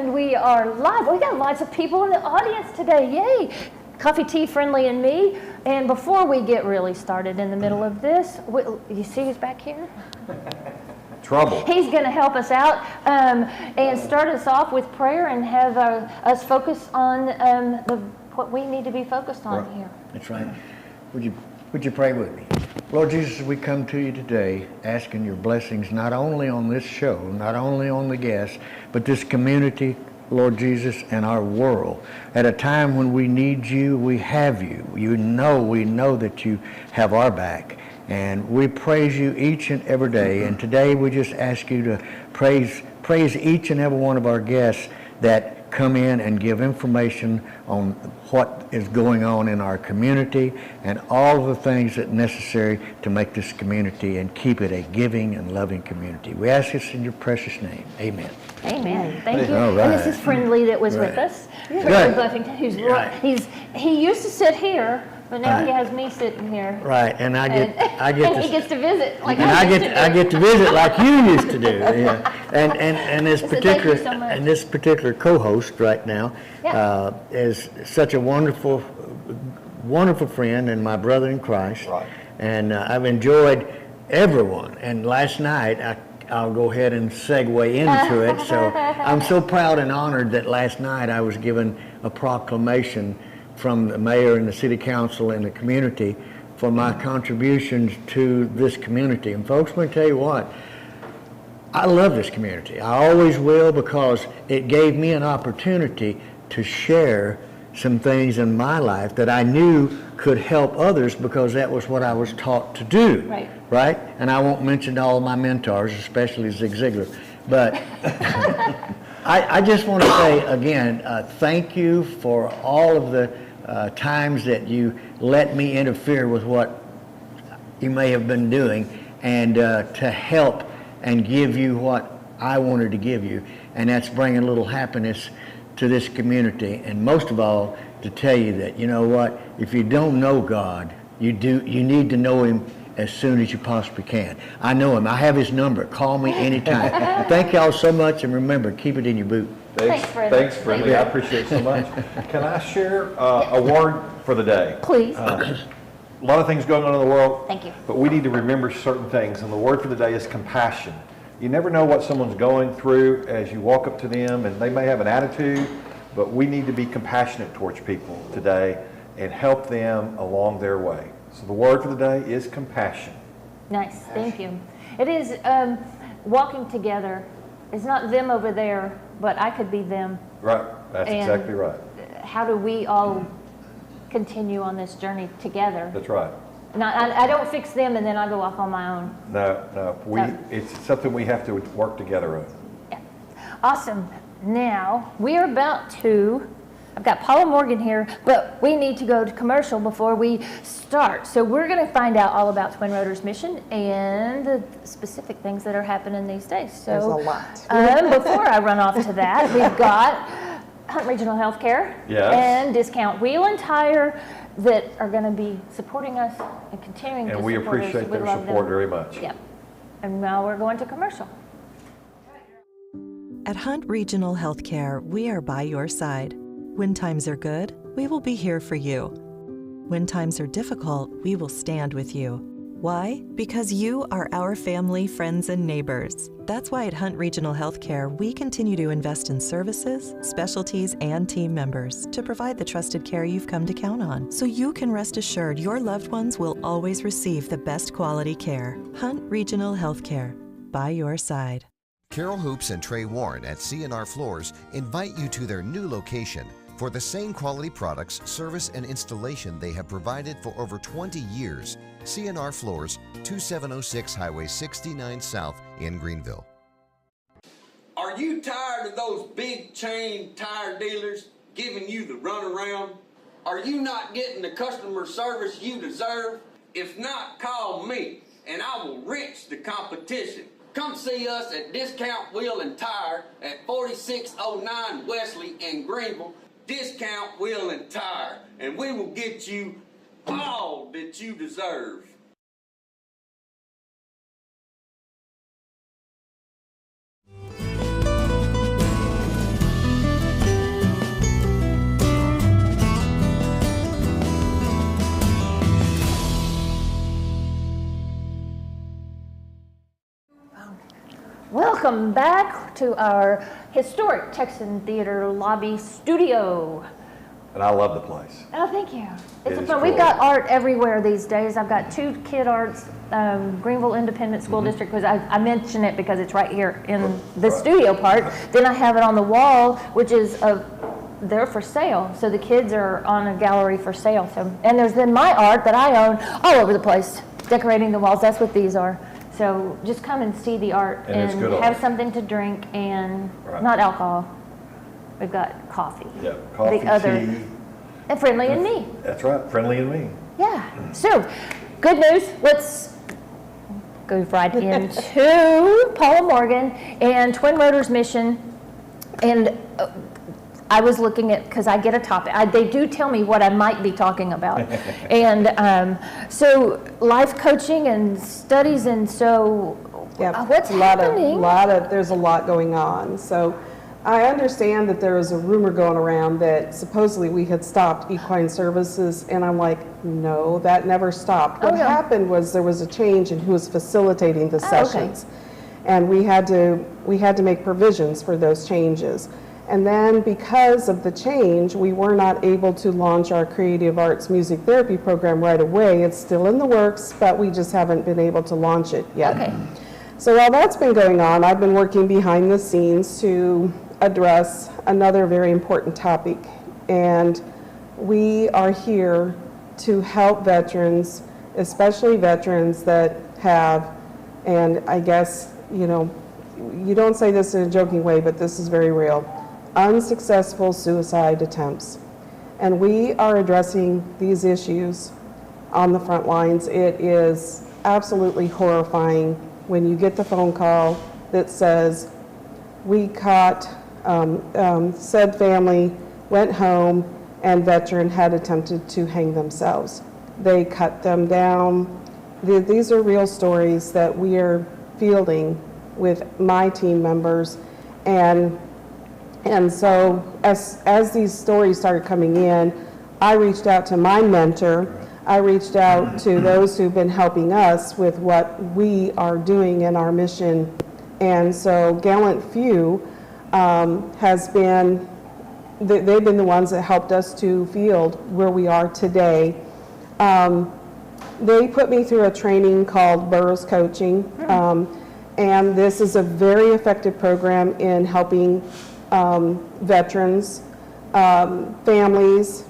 And we are live. We got lots of people in the audience today. Yay! Coffee, tea, Friendlee, and me. And before we get really started in the middle of this, you see who's back here? Trouble. He's going to help us out and start us off with prayer and have us focus on what we need to be focused on here. That's right. Would you pray with me? Lord Jesus, we come to you today asking your blessings not only on this show, not only on the guests, but this community, Lord Jesus, and our world. At a time when we need you, we have you. We know that you have our back. And we praise you each and every day. And today we just ask you to praise each and every one of our guests that come in and give information on what is going on in our community and all of the things that are necessary to make this community and keep it a giving and loving community. We ask this in your precious name. Amen. Amen. Thank you. All right. And this is Friendlee that was with us. Friendlee Buffington, he used to sit here, but now he has me sitting here. Right, and I get he gets to visit like and I get to visit like you used to do. Yeah. And this particular co-host right now is such a wonderful friend and my brother in Christ. Right. And I've enjoyed everyone. And last night I'll go ahead and segue into it. So I'm so proud and honored that last night I was given a proclamation from the mayor and the city council and the community for my contributions to this community. And folks, I'm going to tell you what, I love this community. I always will, because it gave me an opportunity to share some things in my life that I knew could help others, because that was what I was taught to do. Right? And I won't mention all of my mentors, especially Zig Ziglar. But I just want to say again, thank you for all of the times that you let me interfere with what you may have been doing, and to help and give you what I wanted to give you, and that's bringing a little happiness to this community. And most of all, to tell you that, you know what, if you don't know God, you need to know him as soon as you possibly can. I know him. I have his number. Call me anytime. Thank y'all so much, and remember, keep it in your boot. Thanks, Friendlee. I appreciate it so much. Can I share a word for the day? Please. A lot of things going on in the world. Thank you. But we need to remember certain things, and the word for the day is compassion. You never know what someone's going through as you walk up to them, and they may have an attitude, but we need to be compassionate towards people today and help them along their way. So the word for the day is compassion. Nice, thank you. It is walking together. It's not them over there, but I could be them. Right, that's exactly right. How do we all continue on this journey together? That's right. I don't fix them and then I go off on my own. No. It's something we have to work together on. Yeah. Awesome. Now, we are about to, I've got Paula Morgan here, but we need to go to commercial before we start. So we're going to find out all about Twin Rotors mission and the specific things that are happening these days. So there's a lot. Before I run off to that, we've got Hunt Regional Healthcare and Discount Wheel and Tire that are going to be supporting us and continuing to support us. And we appreciate their support very much. Yep. And now we're going to commercial. At Hunt Regional Healthcare, we are by your side. When times are good, we will be here for you. When times are difficult, we will stand with you. Why? Because you are our family, friends, and neighbors. That's why at Hunt Regional Healthcare, we continue to invest in services, specialties, and team members to provide the trusted care you've come to count on, so you can rest assured your loved ones will always receive the best quality care. Hunt Regional Healthcare, by your side. Carol Hoops and Trey Warren at C&R Floors invite you to their new location for the same quality products, service, and installation they have provided for over 20 years. C&R Floors, 2706 Highway 69 South in Greenville. Are you tired of those big chain tire dealers giving you the runaround? Are you not getting the customer service you deserve? If not, call me and I will wrench the competition. Come see us at Discount Wheel and Tire at 4609 Wesley in Greenville. Discount Wheel and Tire, and we will get you all that you deserve. welcome back to our historic Texan Theater lobby studio. And I love the place. Oh, thank you. It's It is fun. We've cool. got art everywhere these days. I've got 2 kid arts, Greenville Independent School District, because I mention it because it's right here in the studio part. Then I have it on the wall, which is they're for sale. So the kids are on a gallery for sale. So, and there's then my art that I own all over the place, decorating the walls. That's what these are. So just come and see the art And it's good have art. something to drink and Right. not alcohol. We've got coffee. Yeah, coffee, The other- tea. And Friendlee and me. That's right, Friendly and me. Yeah. So, good news. Let's go right into Paula Morgan and Twin Rotors mission. And I was looking at, because I get a topic. They do tell me what I might be talking about. And so, life coaching and studies, and so what's happening? There's a lot going on. So I understand that there is a rumor going around that supposedly we had stopped equine services, and I'm like, no, that never stopped. What happened was there was a change in who was facilitating the sessions, and we had to make provisions for those changes. And then because of the change, we were not able to launch our creative arts music therapy program right away. It's still in the works, but we just haven't been able to launch it yet. Okay. So while that's been going on, I've been working behind the scenes to address another very important topic. And we are here to help veterans, especially veterans that have, and I guess, you don't say this in a joking way, but this is very real, unsuccessful suicide attempts. And we are addressing these issues on the front lines. It is absolutely horrifying when you get the phone call that says, we caught, said family went home and veteran had attempted to hang themselves. They cut them down. These are real stories that we are fielding with my team members. And so as these stories started coming in, I reached out to my mentor. I reached out to those who've been helping us with what we are doing in our mission. And so Gallant Few they've been the ones that helped us to field where we are today. They put me through a training called Burroughs Coaching. And this is a very effective program in helping veterans, families,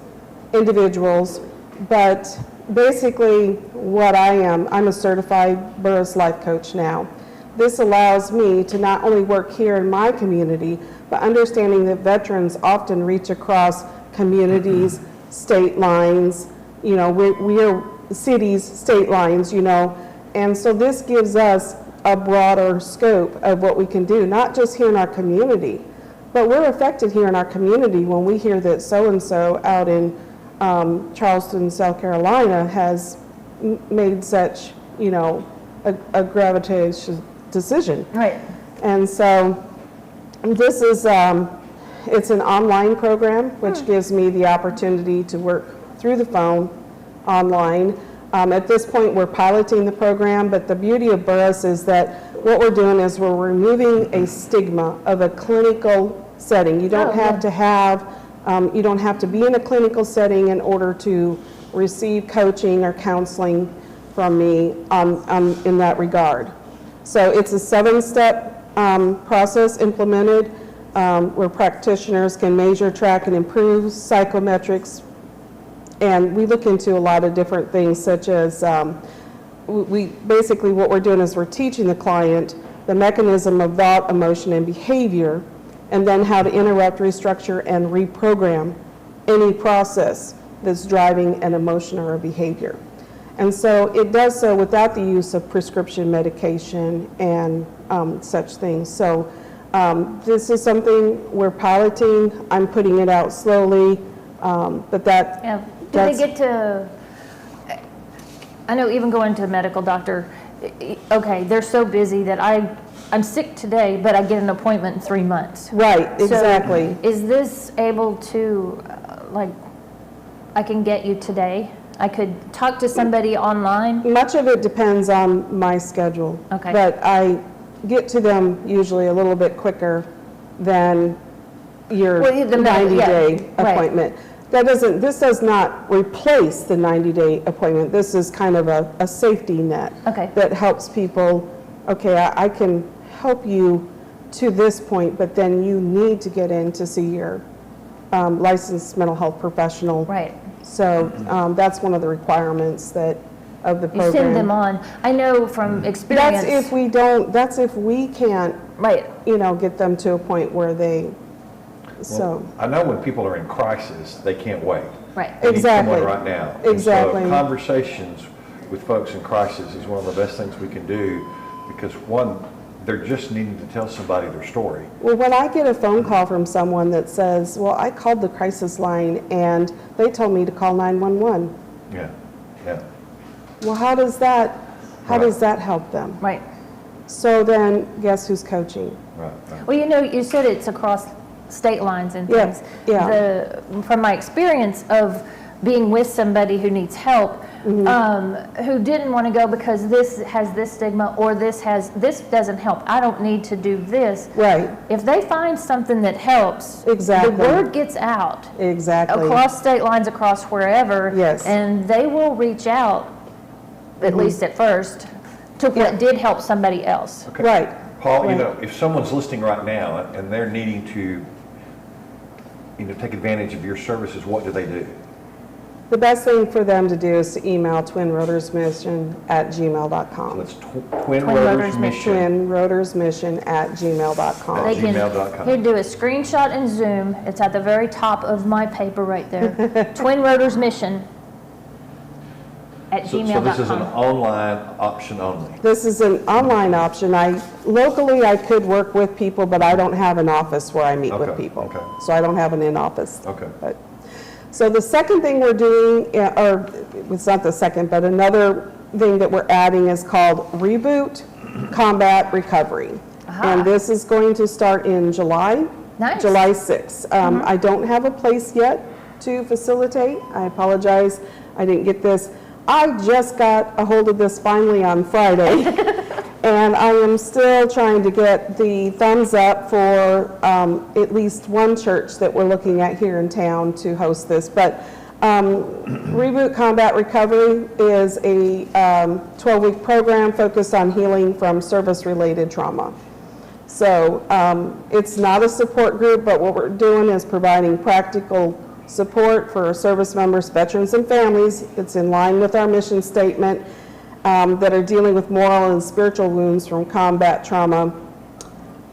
individuals, but basically what I'm a certified Burroughs life coach now. This allows me to not only work here in my community, but understanding that veterans often reach across communities, state lines, we are cities, state lines, and so this gives us a broader scope of what we can do, not just here in our community, but we're affected here in our community when we hear that so-and-so out in Charleston, South Carolina has made such, a gravitous decision. Right. And so this is, it's an online program, which gives me the opportunity to work through the phone online. At this point, we're piloting the program, but the beauty of Burroughs is that what we're doing is we're removing a stigma of a clinical setting. You don't have to have, you don't have to be in a clinical setting in order to receive coaching or counseling from me in that regard. So it's a 7-step process implemented where practitioners can measure, track, and improve psychometrics. And we look into a lot of different things, such as basically what we're doing is we're teaching the client the mechanism of thought, emotion, and behavior, and then how to interrupt, restructure, and reprogram any process that's driving an emotion or a behavior. And so it does so without the use of prescription medication and such things. So this is something we're piloting. I'm putting it out slowly, but that. Yeah. Do they get to, I know even going to the medical doctor, okay, they're so busy that I'm sick today, but I get an appointment in 3 months. Right, exactly. So is this able to, I can get you today? I could talk to somebody online? Much of it depends on my schedule. Okay. But get to them usually a little bit quicker than your Well, the 90-day right. appointment. This does not replace the 90-day appointment. This is kind of a safety net Okay. that helps people, okay, I can help you to this point, but then you need to get in to see your licensed mental health professional. Right. So that's one of the requirements of the You program. send them on. I know from experience. That's if we can't, Right. get them to a point where they, so. I know when people are in crisis, they can't wait. Right. They need Exactly. someone right now. Exactly. And so conversations with folks in crisis is one of the best things we can do, because one, they're just needing to tell somebody their story. Well, when I get a phone call from someone that says, well, I called the crisis line and they told me to call 911. Yeah, yeah. Well, how does that help them? Right. So then, guess who's coaching? Right, right. Well, you said it's across state lines and things. Yeah. From my experience of being with somebody who needs help, who didn't want to go because this has this stigma or this doesn't help. I don't need to do this. Right. If they find something that helps, Exactly. the word gets out Exactly. across state lines, across wherever. Yes. And they will reach out, at least at first, to what did help somebody else. Okay. Right. Paul, Right. if someone's listening right now and they're needing to, take advantage of your services, what do they do? The best thing for them to do is to email twinrotorsmission@gmail.com. So it's Twin Rotors Mission. twinrotorsmission@gmail.com. They can gmail.com. here do a screenshot in Zoom. It's at the very top of my paper right there. Twin Rotors Mission at So gmail.com. this is an online option only. This is an online option. Locally, I could work with people, but I don't have an office where I meet with Okay, people. okay. So I don't have an in-office. Okay. So the second thing we're doing, or it's not the second, but another thing that we're adding is called Reboot Combat Recovery. And this is going to start in July. Nice. July 6th. I don't have a place yet to facilitate. I apologize, I didn't get this. I just got a hold of this finally on Friday. And I am still trying to get the thumbs up for at least one church that we're looking at here in town to host this. But Reboot Combat Recovery is a 12-week program focused on healing from service-related trauma. So it's not a support group, but what we're doing is providing practical support for service members, veterans, and families. It's in line with our mission statement. That are dealing with moral and spiritual wounds from combat trauma.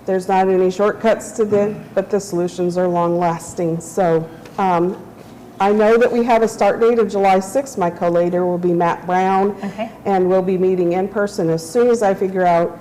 There's not any shortcuts to this, but the solutions are long-lasting. So I know that we have a start date of July 6th. My co-leader will be Matt Brown, and we'll be meeting in person as soon as I figure out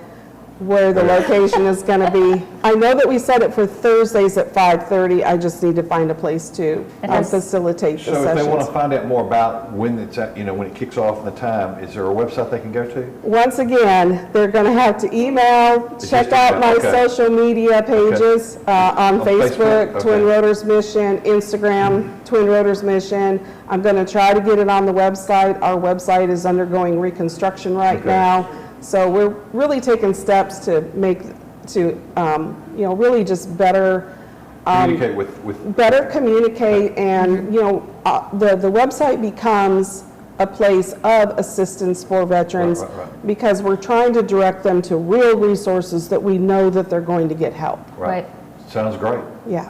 where the location is going to be. I know that we set it for Thursdays at 5:30. I just need to find a place to facilitate the So if they want to sessions. find out more about when it's at, when it kicks off and the time, is there a website they can go to? Once again, they're going to have to email, check just out my email, okay. social media pages on Facebook, Facebook, Twin okay. Rotors Mission, Instagram, Twin Rotors Mission. I'm going to try to get it on the website. Our website is undergoing reconstruction right Okay. now. So we're really taking steps to really just better Communicate with better communicate, and the website becomes a place of assistance for veterans, Right. because we're trying to direct them to real resources that we know that they're going to get help. Right. Sounds great. Yeah.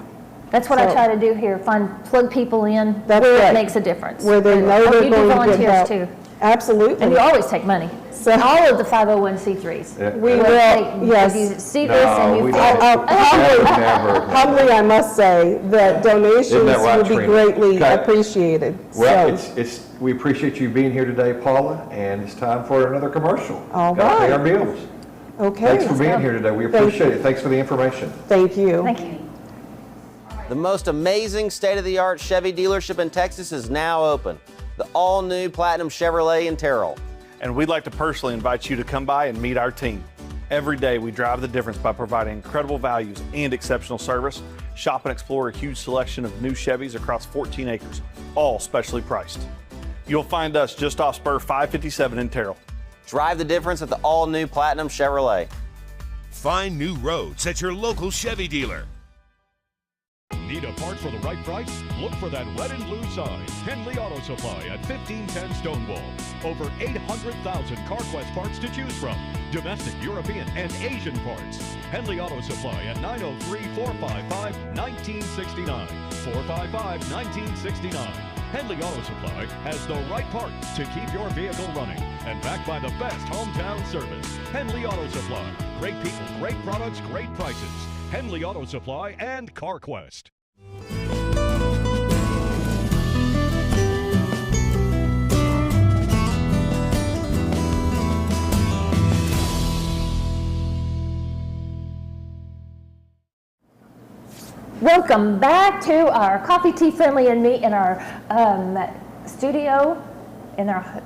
That's what I So- try to do here, plug people in That's where right. it makes a difference. Where they know Oh, they're you do going to get volunteers help. too. Absolutely. And you always take money. So- All of the 501c3s. Yeah. We Where will, they- yes. If you see this and No, you we feel, don't. Never. Humbly, I must say that donations Isn't that right, would be Trina? greatly Okay. appreciated. Well, So- we appreciate you being here today, Paula, and it's time for another commercial. All Gotta pay right. our bills. Okay. Thanks for being here today. We appreciate it. Thanks for the information. Thank you. thank you. The most amazing state-of-the-art Chevy dealership in Texas is now open. The all-new Platinum Chevrolet in Terrell. And we'd like to personally invite you to come by and meet our team. Every day we drive the difference by providing incredible values and exceptional service. Shop and explore a huge selection of new Chevys across 14 acres, all specially priced. You'll find us just off Spur 557 in Terrell. Drive the difference at the all-new Platinum Chevrolet. Find new roads at your local Chevy dealer. Need a part for the right price? Look for that red and blue sign. Friendlee Auto Supply at 1510 Stonewall. Over 800,000 CarQuest parts to choose from. Domestic, European, and Asian parts. Friendlee Auto Supply at 903-455-1969. 455-1969. Friendlee Auto Supply has the right part to keep your vehicle running. And backed by the best hometown service. Friendlee Auto Supply. Great people, great products, great prices. Friendlee Auto Supply and CarQuest. Welcome back to our Coffee, Tea, Friendly, and Me in our studio, in our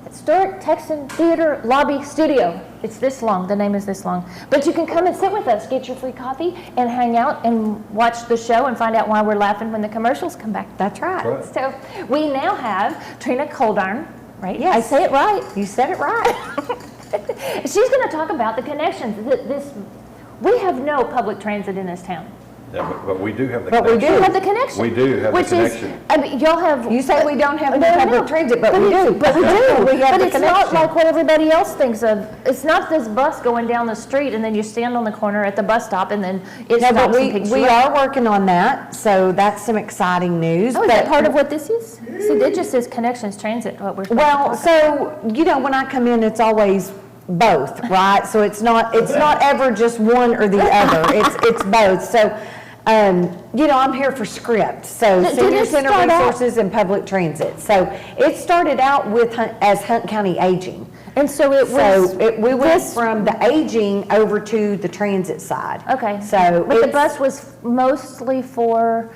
historic Texan Theater lobby studio. It's this long, the name is this long. But you can come and sit with us, get your free coffee, and hang out and watch the show and find out why we're laughing when the commercials come back. That's right. So we now have Trina Coldrine, right? Yes. I say it right. You said it right. She's going to talk about the connections. We have no public transit in this town. Yeah, but we do have the But we connection. We have the connection. We do have the connection. I mean, y'all have. You say we don't have any No, no, public no. transit, but we do. But we do. We have But the it's not connection. like what everybody else thinks of. It's not this bus going down the street and then you stand on the corner at the bus stop and then it No, but stops and picks you we up. are working on that, so that's some exciting news. Oh, is that part of what this is? See, it just says Connections Transit. What we're Well, so, you know, when I come in, it's always both, right? So it's not ever just one or the other. It's both. So, you know, I'm here for script. So Did Senior it Center start out- Resources and Public Transit. So it started out with as Hunt County Aging. And so it was. We went from the aging over to the transit side. Okay. So But the it's- bus was mostly for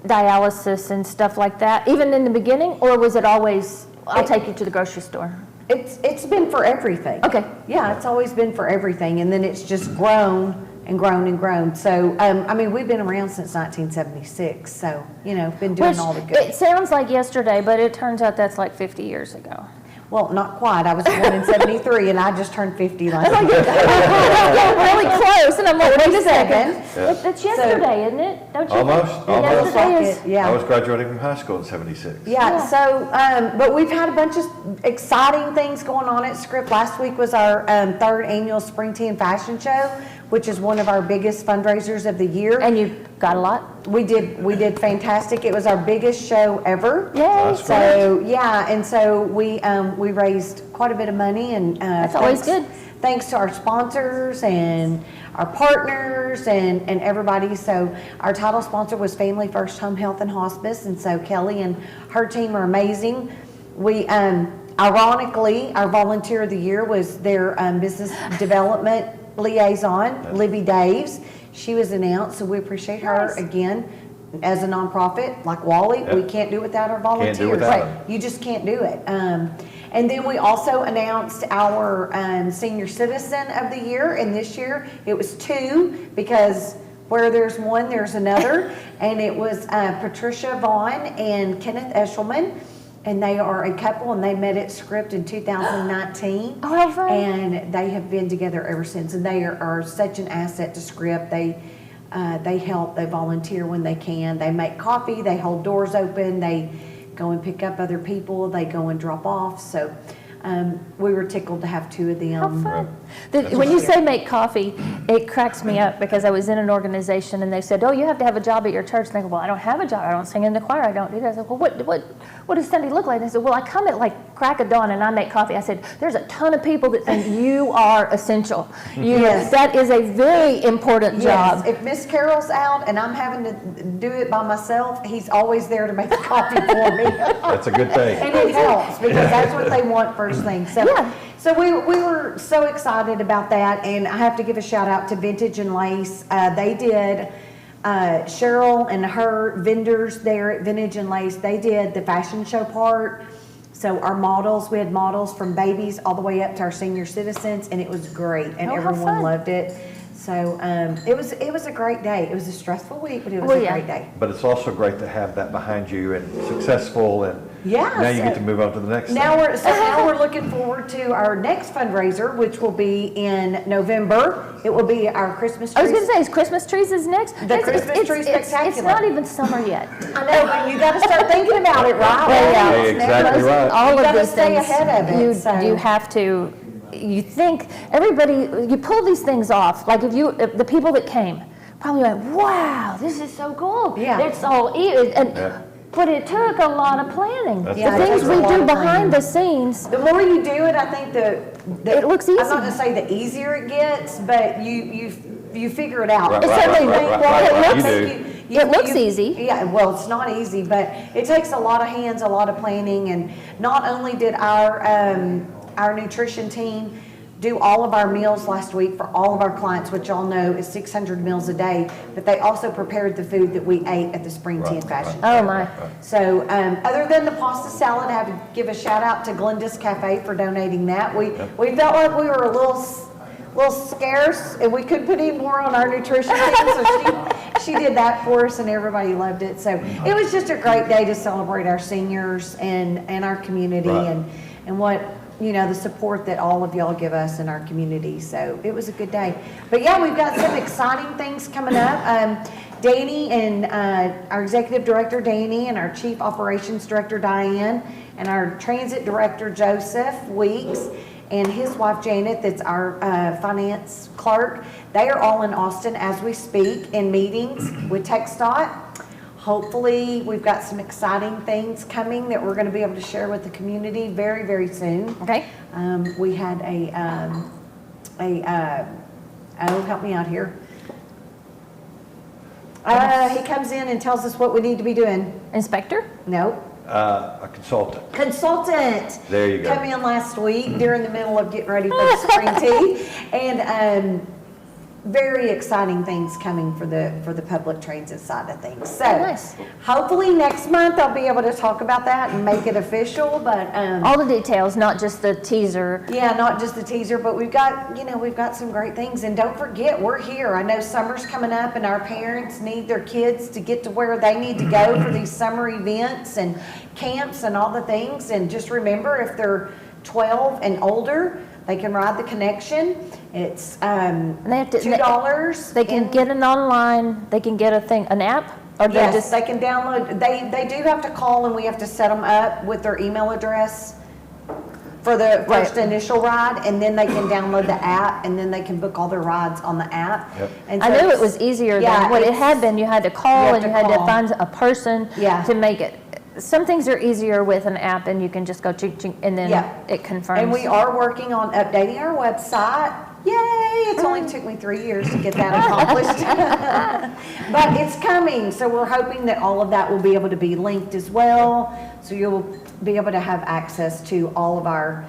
dialysis and stuff like that, even in the beginning, or was it always, I'll take you to the grocery store? It's been for everything. Okay. Yeah, it's always been for everything, and then it's just grown and grown and grown. So, I mean, we've been around since 1976, so, you know, been doing all the good. It sounds like yesterday, but it turns out that's like 50 years ago. Well, not quite. I was born in 73, and I just turned 50 last year. Really close, and I'm like, wait a second. Yeah. That's yesterday, isn't it? Don't you Almost, think? almost. Yesterday is. Yeah. I was graduating from high school in '76. Yeah, so, but we've had a bunch of exciting things going on at Script. Last week was our third annual Spring Tea and Fashion Show, which is one of our biggest fundraisers of the year. And you got a lot? We did fantastic. It was our biggest show ever. Yay. That's So, yeah, and so we raised quite a bit of money, and That's always good. Thanks to our sponsors and our partners and everybody. So our title sponsor was Family First Home Health and Hospice, and so Kelly and her team are amazing. We ironically, our volunteer of the year was their business development liaison, Libby Daves. She was announced, so we appreciate her Nice. again. As a nonprofit like Wally, we Yep. can't do it without our volunteers. Can't do without them. You just can't do it. And then we also announced our Senior Citizen of the Year, and this year it was 2, because where there's one, there's another. And it was Patricia Vaughn and Kenneth Eshelman, and they are a couple, and they met at Script in 2019. Oh, how fun. And they have been together ever since, and they are such an asset to Script. They help, they volunteer when they can, they make coffee, they hold doors open, they go and pick up other people, they go and drop off. So we were tickled to have 2 of them. How fun. When you say make coffee, it cracks me up, because I was in an organization and they said, oh, you have to have a job at your church. And I go, well, I don't have a job. I don't sing in the choir. I don't do that. I said, well, what does Sunday look like? They said, well, I come at like crack of dawn and I make coffee. I said, there's a ton of people that think you are essential. Yes. That is a very important job. Yes, if Miss Carol's out and I'm having to do it by myself, he's always there to make the coffee for me. That's a good thing. And it helps, because that's what they want first thing. So, Yeah. so we were so excited about that, and I have to give a shout out to Vintage and Lace. They did, Cheryl and her vendors there at Vintage and Lace, they did the fashion show part. So our models, we had models from babies all the way up to our senior citizens, and it was great, and Oh, how everyone fun. loved it. So it was a great day. It was a stressful week, but it was Well, a yeah. great day. But it's also great to have that behind you and successful, and Yeah, now you so- get to move on to the next Now thing. now we're looking forward to our next fundraiser, which will be in November. It will be our Christmas I was trees. going to say, is Christmas trees is next? The Christmas tree It's spectacular. not even summer yet. I know, but you got to start thinking about it, right? Well, yeah. Yeah, exactly right. All You of gotta these stay things, ahead of it, you so- you have to. You think everybody, you pull these things off. Like if the people that came probably went, "Wow, this is so cool." Yeah. It's all Yeah. but it took a lot of planning. That's The Yeah, it things takes a we lot do of behind planning. the scenes. The more you do it, I think It looks easy. I'm not going to say the easier it gets, but you figure it out. Right, It's right, certainly- right, right, well, right, it right. looks- You do. It looks easy. Yeah, well, it's not easy, but it takes a lot of hands, a lot of planning, and not only did our nutrition team do all of our meals last week for all of our clients, which y'all know is 600 meals a day, but they also prepared the food that we ate at the Spring Tea and Fashion. Oh my! So, other than the pasta salad, I have to give a shout out to Glenda's Cafe for donating that. We felt like we were a little scarce and we couldn't put any more on our nutrition team, so she did that for us and everybody loved it. So it was just a great day to celebrate our seniors and our community Right. and what, you know, the support that all of y'all give us in our community. So it was a good day. But yeah, we've got some exciting things coming up. Danny and our executive director, Danny, and our chief operations director, Diane, and our transit director, Joseph Weeks, and his wife, Janet, that's our finance clerk. They are all in Austin as we speak in meetings with TxDOT. Hopefully, we've got some exciting things coming that we're going to be able to share with the community very, very soon. Okay. We had oh, help me out here. He comes in and tells us what we need to be doing. Inspector? No. A consultant. Consultant. There you go. Come in last week during the middle of getting ready for the spring tea, and very exciting things coming for the public transit side of things. So nice. Hopefully next month I'll be able to talk about that and make it official. But All the details, not just the teaser. yeah, not just the teaser, but we've got some great things. And don't forget, we're here. I know summer's coming up and our parents need their kids to get to where they need to go for these summer events and camps and all the things. And just remember, if they're 12 and older, they can ride the Connection. It's And they have to, $2. They can get an online, they can get an app? Or they Yes, just, they can download. They do have to call, and we have to set them up with their email address for the first initial ride, and then they can download the app, and then they can book all their rides on the app. Yep. And I so knew it it's- was easier yeah, than what it it's- had been. You had to call have and to you had to call. find a person Yeah. to make it. Some things are easier with an app and you can just go ching, ching, and then Yeah. it confirms. And we are working on updating our website. Yay! It's only took me 3 years to get that accomplished. But it's coming, so we're hoping that all of that will be able to be linked as well. So you'll be able to have access to all of our,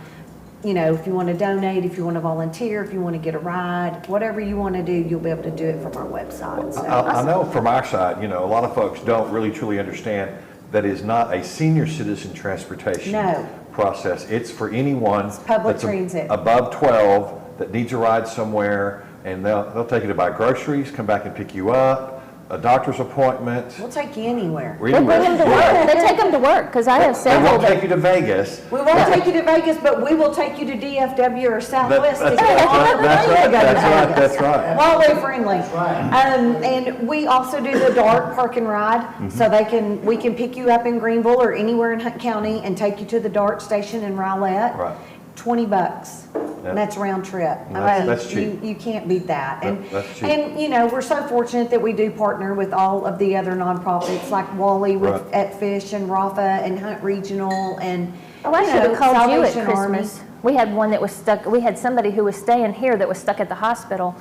you know, if you want to donate, if you want to volunteer, if you want to get a ride, whatever you want to do, you'll be able to do it from our website. So. I know from our side, you know, a lot of folks don't really truly understand that is not a senior citizen transportation No. process. It's for anyone public that's transit. above 12 that needs a ride somewhere, and they'll take you to buy groceries, come back and pick you up, a doctor's appointment. We'll take you anywhere. They bring them to work. They take them to work because I have They several. won't take you to Vegas. We won't take you to Vegas, but we will take you to DFW or Southwest to get on the That's plane to right, go to that's right, Vegas. that's right. Walway friendly. And we also do the DART park and ride, so we can pick you up in Greenville or anywhere in Hunt County and take you to the DART station in Rowlett. Right. $20. And that's round trip. That's cheap. You can't beat that. And, That's cheap. and, you know, we're so fortunate that we do partner with all of the other nonprofits like Wally at Fish and Rafa and Hunt Regional and, Oh, I you should know, have called you at Salvation Army. Christmas. We had one that was stuck. We had somebody who was staying here that was stuck at the hospital.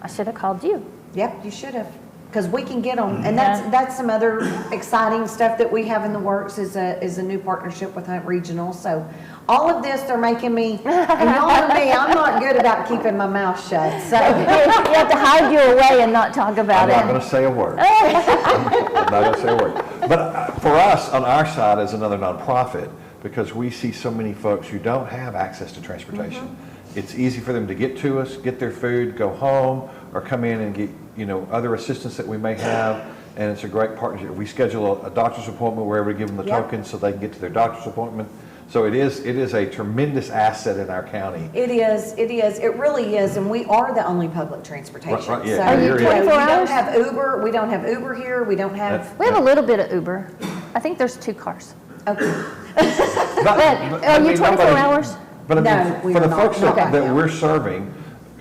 I should have called you. Yep, you should have, because we can get them, and that's some other exciting stuff that we have in the works is a new partnership with Hunt Regional. So all of this, they're making me, and y'all know me, I'm not good about keeping my mouth shut. So You have to hide you away and not talk about I'm it. not going to say a word. I'm not going to say a word. But for us, on our side as another nonprofit, because we see so many folks who don't have access to transportation. It's easy for them to get to us, get their food, go home, or come in and get, other assistance that we may have. And it's a great partnership. We schedule a doctor's appointment, we're able to give them the tokens so they can get to their doctor's appointment. So it is a tremendous asset in our county. It is, it really is, and we are the only public transportation. Right, yeah. So, Are you 24 we don't hours? have Uber, we don't have Uber here, we don't have. We have a little bit of Uber. I think there's 2 cars. Okay. But are you 24 hours? But I mean, No, we for are the not. folks that Okay. we're serving,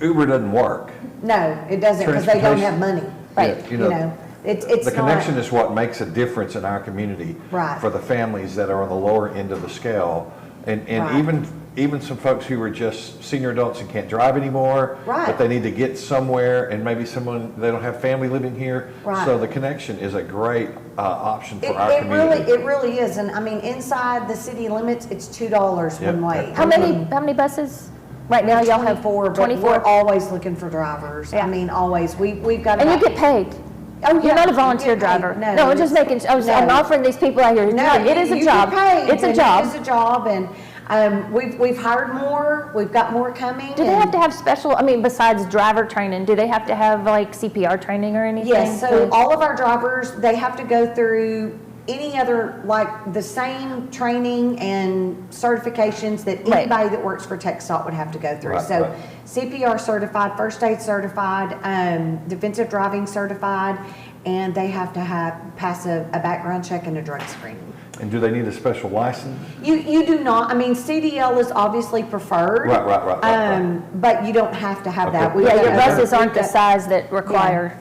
Uber doesn't work. No, it doesn't, because they don't have money. Right. Yeah, It's the not. connection is what makes a difference in our community. Right. For the families that are on the lower end of the scale. And Right. even some folks who are just senior adults and can't drive anymore. Right. But they need to get somewhere, and maybe they don't have family living here. Right. So the connection is a great option for our community. It really is, and I mean, inside the city limits, it's $2 Yep. one way. How many buses? Right now y'all have 24, but we're always looking for drivers. Yeah. I mean, always. We've got. And you about- get paid. Oh, yeah, You're not a you volunteer get paid. driver. No, No, I'm just making, I'm no. offering these people out here. No, It is a you job. get paid, It's a and job. It is a job, and we've hired more. We've got more coming. Do they have to have special, besides driver training, do they have to have like CPR training or anything? Yes, so all of our drivers, they have to go through any other, like the same training and certifications that Right. anybody that works for TxDOT would have to go through. Right, So right. CPR certified, first aid certified, defensive driving certified, and they have to pass a background check and a drug screening. And do they need a special license? You do not, CDL is obviously preferred. Right. But you don't have to have Okay. that. We've Yeah, got your other- buses aren't the we've got- size that require.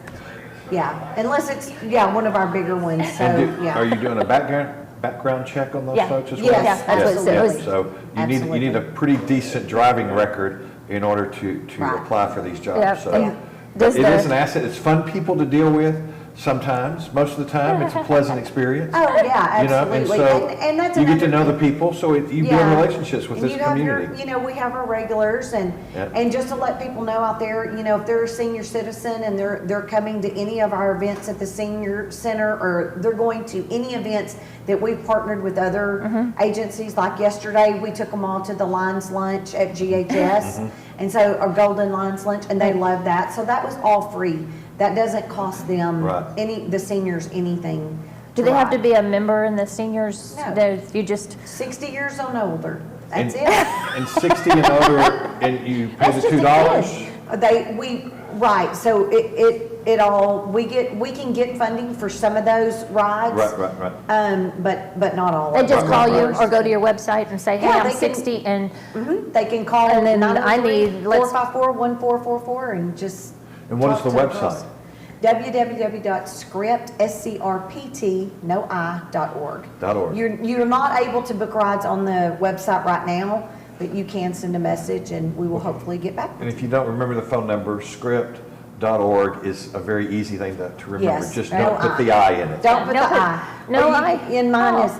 Yeah, unless it's, one of our bigger ones, so, And yeah. are you doing a background check on those Yeah. folks as well? Yes, Yeah, that's what it said. It was- So you need Absolutely. a pretty decent driving record in order to Right. apply for these jobs. Yeah, So and but does it is the- an asset. It's fun people to deal with sometimes. Most of the time, it's a pleasant experience. Oh, yeah, You know, and absolutely. so And that's you get to another know the people, so you build Yeah. relationships with And this you have community. we have our regulars, and Yeah. and just to let people know out there, if they're a senior citizen and they're coming to any of our events at the senior center, or they're going to any events that we've partnered with other agencies. Like yesterday, we took them all to the Lions Lunch at GHS, and so our Golden Lions Lunch, and they loved that. So that was all free. That doesn't cost them Right. the seniors anything. Do they have to ride. be a member in the seniors? No. That you just, 60 years and older? That's And- it. And 60 and older, and you pay the That's just a $2? Right, so it all, we can get funding for some of those rides. Right. But not all they of them. just call you or go to your website and say, hey, Yeah, I'm they can- 60 and They can call And then I need- let's- 454-1444 and just. And what is talk the to website? person. www.script.org. .org. You're not able to book rides on the website right now, but you can send a message and we will hopefully get back. And if you don't remember the phone number, script.org is a very easy thing to remember. Yes, Just no don't put I. the I in it. Don't put No the put- I. no Or you- I? In mine Oh. is,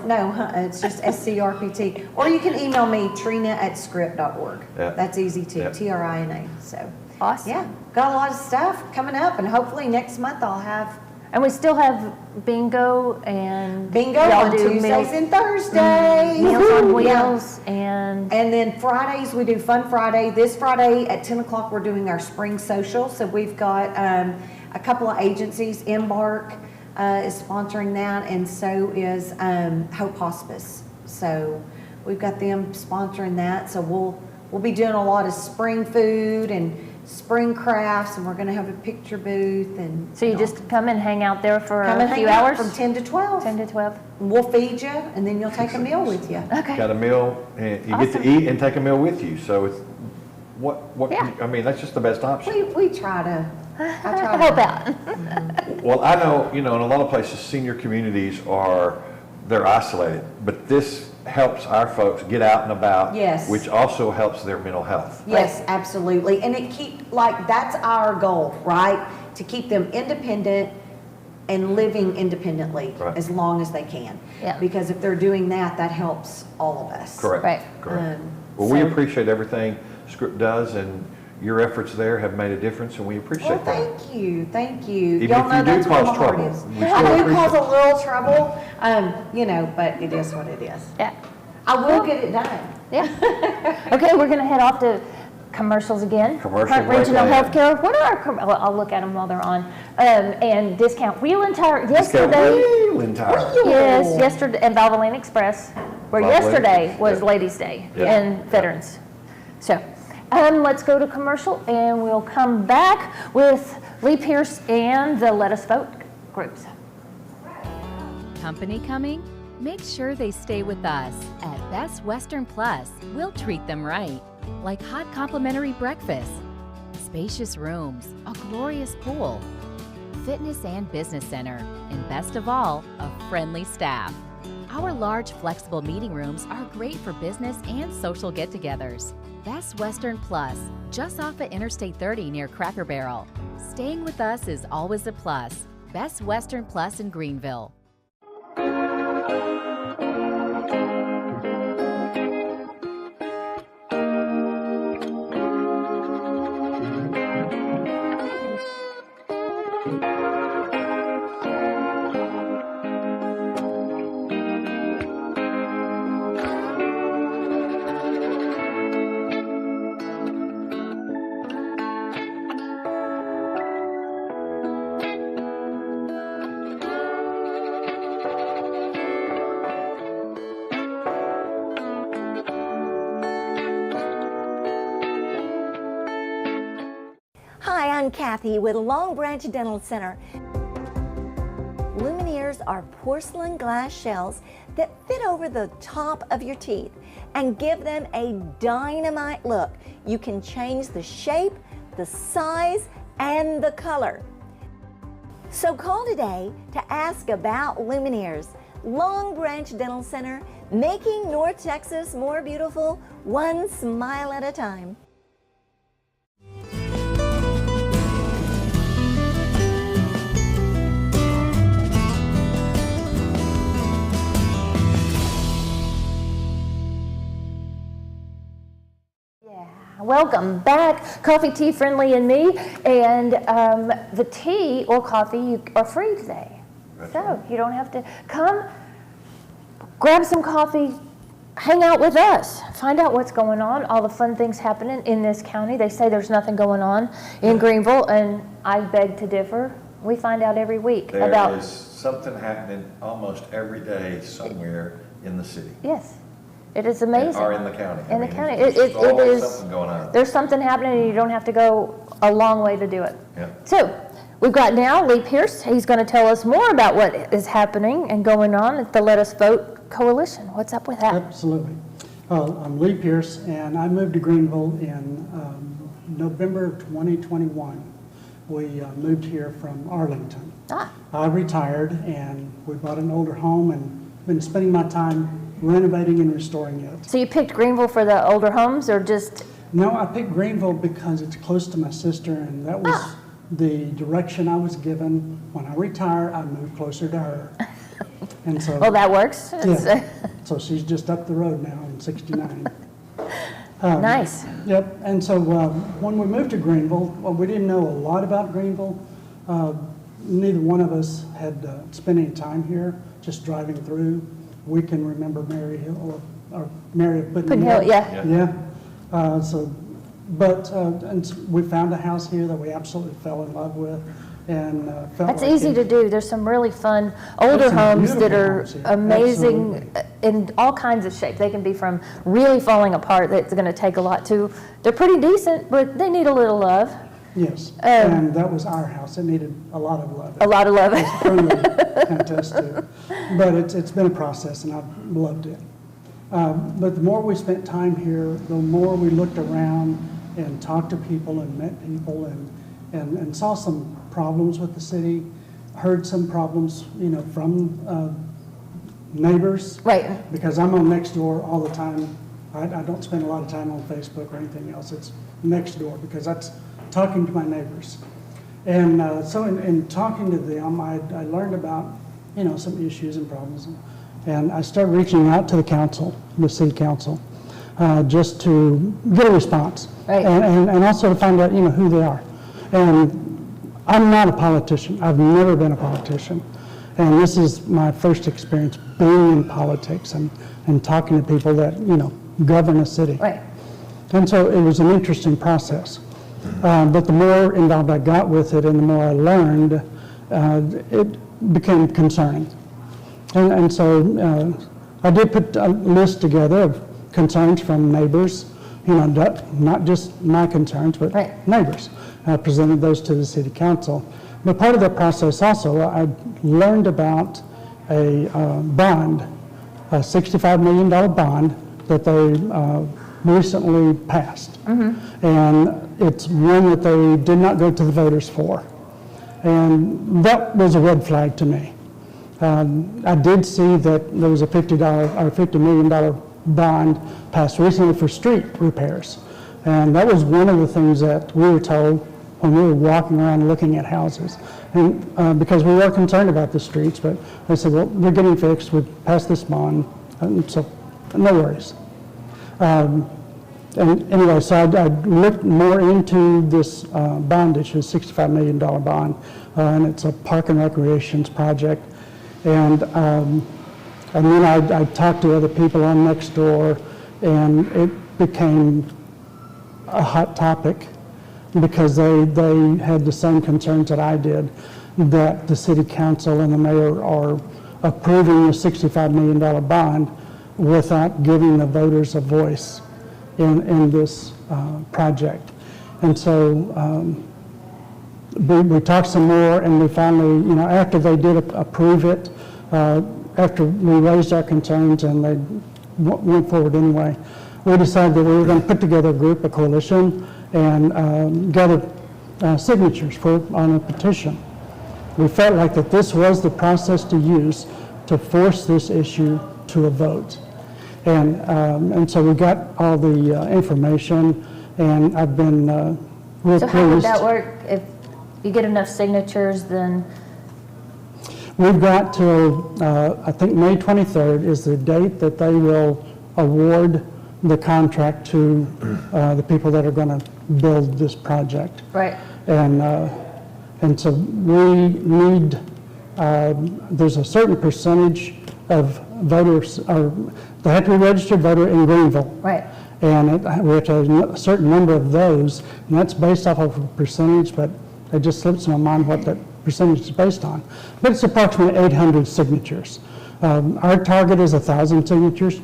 it's just SCRPT. Or you can email me, Trina@script.org. Yeah. That's easy too, Yeah. TRINA, so. awesome. Yeah, got a lot of stuff coming up, and hopefully next month I'll have And we still have bingo and. bingo y'all on do Tuesdays meals- and Thursdays. Meals on Woo-hoo, yeah. Wheels and. And then Fridays, we do Fun Friday. This Friday at 10 o'clock, we're doing our spring social. So we've got a couple of agencies. Embark is sponsoring that, and so is Hope Hospice. So we've got them sponsoring that. So we'll be doing a lot of spring food and spring crafts, and we're going to have a picture booth. And So you just come and hang out there for come a and few hang out hours? from 10 to 12. 10 to 12. We'll feed you, and then you'll take a meal with you. Okay. Got a meal, and you get to Awesome. eat and take a meal with you. So it's, Yeah. that's just the best option. We try to. I try to Help out. Well, I know, in a lot of places, senior communities they're isolated, but this helps our folks get out and about. Yes. Which also helps their mental health. Yes, absolutely. And that's our goal, right? To keep them independent and living independently Right. as long as they can. Yeah. Because if they're doing that, that helps all of us. Correct. Right. Correct. Well, we so- appreciate everything Script does, and your efforts there have made a difference, and we Well, appreciate that. thank you, thank you. Even Y'all if know you do that's where cause my heart trouble, is. we still I do appreciate cause a it. little trouble, but it is what it is. Yeah. I will get it done. Yeah. Okay, we're gonna head off to Commercials again. Commercial Hunt Regional break. Healthcare. What are our, well, I'll look at them while they're on. And discount wheel and tire. Yesterday. Wheel and tire. Yes, yesterday, and Valvoline Express, where Valvoline, yesterday was yeah. Ladies' Day Yeah. and Veterans. So, let's go to commercial and we'll come back with Lee Pierce and the Let Us Vote groups. Company coming? Make sure they stay with us. At Best Western Plus, we'll treat them right. Like hot complimentary breakfast, spacious rooms, a glorious pool, fitness and business center, and best of all, a friendly staff. Our large, flexible meeting rooms are great for business and social get-togethers. Best Western Plus, just off of Interstate 30 near Cracker Barrel. Staying with us is always a plus. Best Western Plus in Greenville. Hi, I'm Kathy with Long Branch Dental Center. Lumineers are porcelain glass shells that fit over the top of your teeth and give them a dynamite look. You can change the shape, the size, and the color. So call today to ask about Lumineers. Long Branch Dental Center, making North Texas more beautiful, one smile at a time. Welcome back, Coffee, Tea, Friendly, and me. And the tea or coffee are free today. So you don't have to come, grab some coffee, hang out with us, find out what's going on, all the fun things happening in this county. They say there's nothing going on in Greenville, and I beg to differ. We find out every week about... There is something happening almost every day somewhere in the city. Yes. It is amazing. Or in the county. In the county. There's always is, something going on. There's something happening and you don't have to go a long way to do it. Yeah. So, we've got now Lee Pierce. He's going to tell us more about what is happening and going on at the Let Us Vote Coalition. What's up with that? Absolutely. I'm Lee Pierce, and I moved to Greenville in November of 2021. We moved here from Arlington. I retired, and we bought an older home and been spending my time renovating and restoring it. So you picked Greenville for the older homes, or just... No, I picked Greenville because it's close to my sister, and that was the direction I was given. When I retire, I move closer to her. And so, well, that works. Yeah. So she's just up the road now in 69. Nice. Yep. And so when we moved to Greenville, well, we didn't know a lot about Greenville. Neither one of us had spent any time here, just driving through. We can remember Mary Hill or Mary of Puddin Hill. Yeah. Yeah. And we found a house here that we absolutely fell in love with, and felt That's like easy to do. There's some really fun older homes that are homes, yeah. amazing in all kinds of shapes. They can be from really falling apart that's going to take a lot to, they're pretty decent, but they need a little love. Yes, and that was our house. It needed a lot of love. A lot of love. It's truly contest too. But it's been a process, and I've loved it. But the more we spent time here, the more we looked around and talked to people and met people and saw some problems with the city, heard some problems, from neighbors. Right. Because I'm on Nextdoor all the time. I don't spend a lot of time on Facebook or anything else. It's Nextdoor because that's talking to my neighbors. And so in talking to them, I learned about, some issues and problems. And I started reaching out to the council, the city council, just to get a response. Right. And also to find out, who they are. And I'm not a politician. I've never been a politician. And this is my first experience being in politics and talking to people that, govern a city. Right. And so it was an interesting process. But the more involved I got with it and the more I learned, it became concerning. And so I did put a list together of concerns from neighbors, not just my concerns, but neighbors. I presented those to the city council. But part of that process also, I learned about a bond, a $65 million bond that they recently passed. And it's one that they did not go to the voters for. And that was a red flag to me. I did see that there was a $50 million bond passed recently for street repairs. And that was one of the things that we were told when we were walking around looking at houses. And because we were concerned about the streets, but they said, well, they're getting fixed, we passed this bond, and so no worries. And anyway, so I looked more into this bond issue, $65 million bond, and it's a park and recreations project. And then I talked to other people on Nextdoor, and it became a hot topic because they had the same concerns that I did, that the city council and the mayor are approving a $65 million bond without giving the voters a voice in this project. And so we talked some more, and we finally, after they did approve it, after we raised our concerns and they went forward anyway, we decided that we were going to put together a group, a coalition, and gather signatures on a petition. We felt like that this was the process to use to force this issue to a vote. And so we got all the information, and I've been real pleased. So how would that work? If you get enough signatures, then? We've got till, I think May 23rd is the date that they will award the contract to the people that are going to build this project. Right. And so we need, there's a certain percentage of voters, they have to be registered voter in Greenville. Right. And we have to have a certain number of those, and that's based off of a percentage, but it just slips my mind what that percentage is based on. But it's approximately 800 signatures. Our target is 1,000 signatures,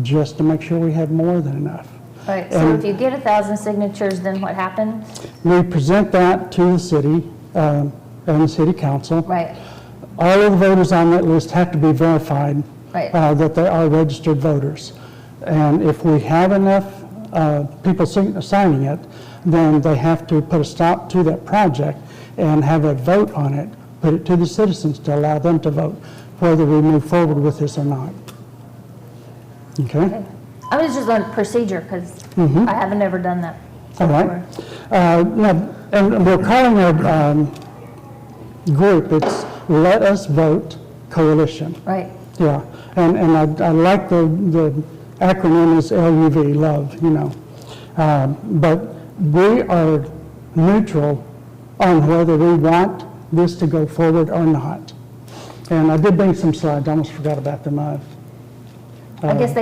just to make sure we have more than enough. Right, so if you get 1,000 signatures, then what happens? We present that to the city and the city council. Right. All of the voters on that list have to be verified that they are registered voters. And if we have enough people signing it, then they have to put a stop to that project and have a vote on it, put it to the citizens to allow them to vote whether we move forward with this or not. Okay? I was just on procedure because I haven't ever done that All right. And we're calling our group, it's Let Us Vote Coalition. Right. Yeah, and I like the acronym is LUV, love, but we are neutral on whether we want this to go forward or not. And I did bring some slides, I almost forgot about them. I guess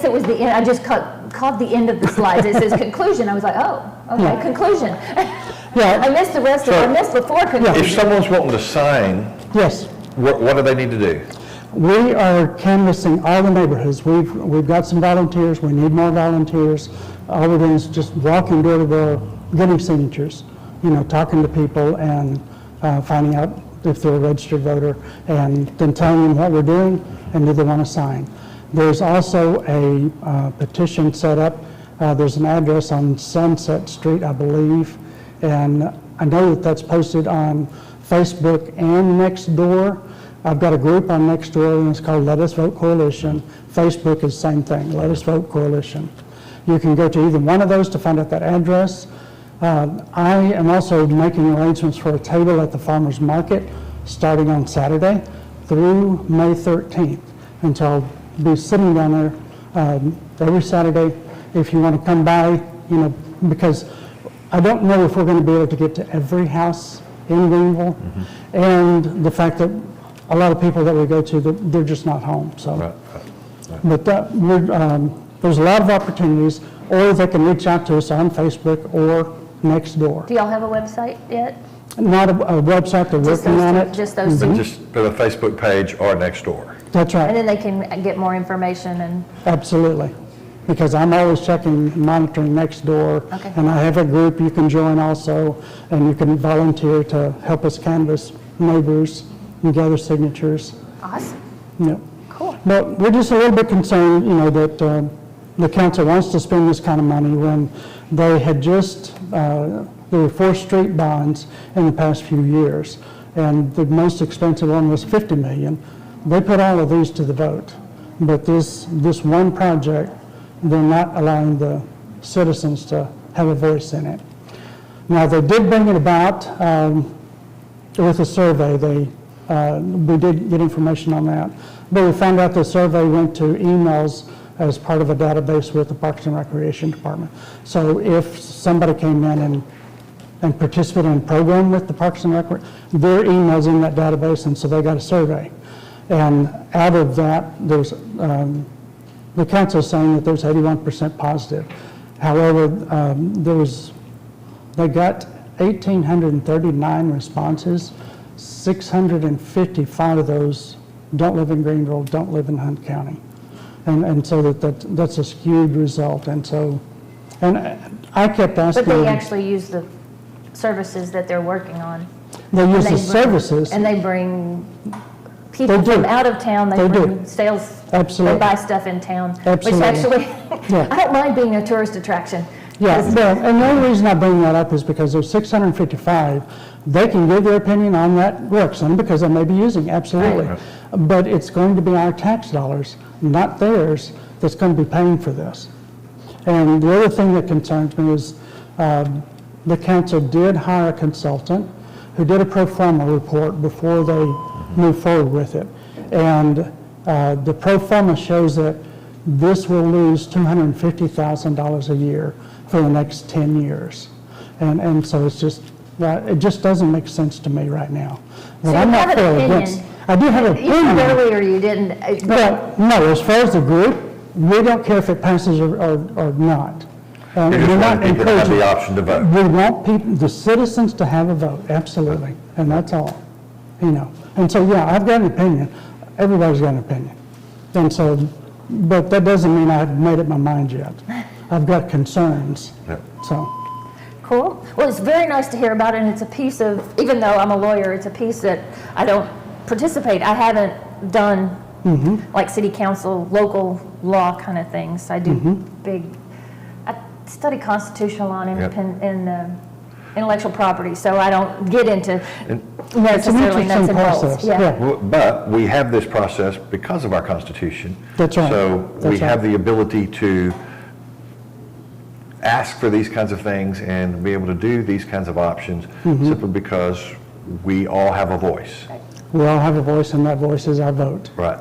it was the end. I just caught the end of the slides. It says conclusion. I was like, oh, okay, conclusion. Yeah. I missed the rest of it. I missed before conclusion. If someone's wanting to sign, yes, what do they need to do? We are canvassing all the neighborhoods. We've got some volunteers. We need more volunteers. All we're doing is just walking door to door, getting signatures, talking to people and finding out if they're a registered voter, and then telling them what we're doing and do they want to sign. There's also a petition set up. There's an address on Sunset Street, I believe, and I know that that's posted on Facebook and Nextdoor. I've got a group on Nextdoor, and it's called Let Us Vote Coalition. Facebook is the same thing, Let Us Vote Coalition. You can go to either one of those to find out that address. I am also making arrangements for a table at the farmers market starting on Saturday through May 13th. And so I'll be sitting down there every Saturday if you want to come by, because I don't know if we're going to be able to get to every house in Greenville, and the fact that a lot of people that we go to, they're just not home. So, but there's a lot of opportunities. or they can reach out to us on Facebook or Nextdoor. Do y'all have a website yet? Not a website, they're Just working those on two- it. just those But two? just for the Facebook page or Nextdoor. That's And right, then they can get more information and, absolutely. Because I'm always checking, monitoring Nextdoor. Okay. And I have a group you can join also, and you can volunteer to help us canvass neighbors and gather signatures. awesome, Yep. cool. But we're just a little bit concerned, that the council wants to spend this kind of money when they had just, there were 4 street bonds in the past few years, and the most expensive one was $50 million. They put all of these to the vote, but this one project, they're not allowing the citizens to have a voice in it. Now, they did bring it about with a survey. We did get information on that, but we found out the survey went to emails as part of a database with the Parks and Recreation Department. So if somebody came in and participated in a program with the Parks and Recreation, their email's in that database, and so they got a survey. And out of that, there's the council is saying that there's 81% positive. However, they got 1,839 responses. 655 of those don't live in Greenville, don't live in Hunt County. And so that's a skewed result. And I kept asking. But they actually use the services that they're working on. They use And the services. And they bring people They do. from out of town, they They do. bring sales, Absolutely. they buy stuff in town. Absolutely. Which actually, Yeah. I don't mind being a tourist attraction. Yeah, well, and the only reason I bring that up is because there's 655, they can give their opinion on that work zone because they may be using, absolutely. Right. But it's going to be our tax dollars, not theirs, that's going to be paying for this. And the other thing that concerns me is the council did hire a consultant who did a pro forma report before they moved forward with it. And the pro forma shows that this will lose $250,000 a year for the next 10 years. And so it's just, it just doesn't make sense to me right now. But So you I'm have not an for or opinion. against. I do have an You said opinion. earlier you didn't, But no, as far as the group, we don't care if it passes or not. You just We're want not people to have the encouraging- option to vote. We want people, the citizens to have a vote, absolutely, and that's all, And so, yeah, I've got an opinion. Everybody's got an opinion. And so, but that doesn't mean I've made up my mind yet. I've got concerns, so. cool. Well, it's very nice to hear about it, and it's a piece of, even though I'm a lawyer, it's a piece that I don't participate. I haven't done like city council, local law kind of things. I do I study constitutional law and intellectual property, so I don't get into necessarily interesting nuts and bolts. process, Yeah. yeah. Well, but we have this process because of our Constitution. That's right. So we That's have right. the ability to ask for these kinds of things and be able to do these kinds of options simply because we all have a voice. We all have a voice, and that voice is our vote. Right.